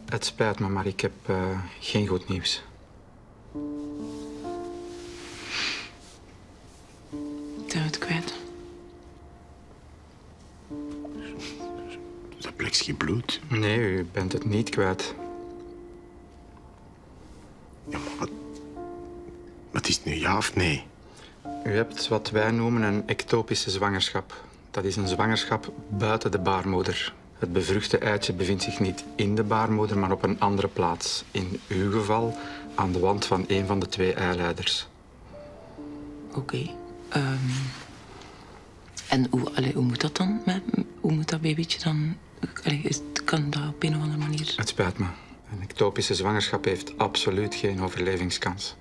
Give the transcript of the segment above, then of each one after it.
Het spijt me, maar ik heb geen goed nieuws. Zijn we het kwijt? Dat blijkt geen bloed. Nee, u bent het niet kwijt. Ja, maar wat is het nu, ja of nee? U hebt wat wij noemen een ectopische zwangerschap. Dat is een zwangerschap buiten de baarmoeder. Het bevruchte eitje bevindt zich niet in de baarmoeder, maar op een andere plaats. In uw geval aan de wand van een van de 2 eileiders. Oké. En hoe moet dat dan? Hoe moet dat babytje dan... kan dat op een of andere manier... Het spijt me. Een ectopische zwangerschap heeft absoluut geen overlevingskans.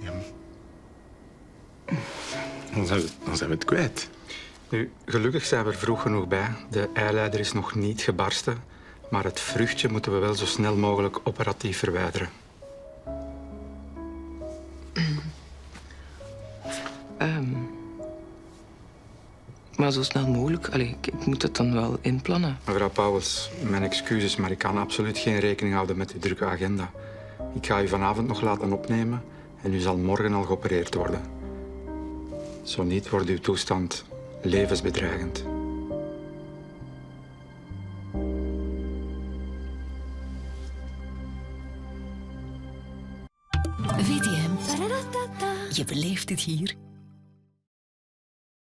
Ja, dan zijn we het kwijt. Nu, gelukkig zijn we er vroeg genoeg bij. De eileider is nog niet gebarsten, maar het vruchtje moeten we wel zo snel mogelijk operatief verwijderen. Maar zo snel mogelijk. Ik moet het dan wel inplannen. Mevrouw Pauwels, mijn excuses, maar ik kan absoluut geen rekening houden met uw drukke agenda. Ik ga u vanavond nog laten opnemen en u zal morgen al geopereerd worden. Zo niet wordt uw toestand levensbedreigend. VTM. Je beleeft het hier.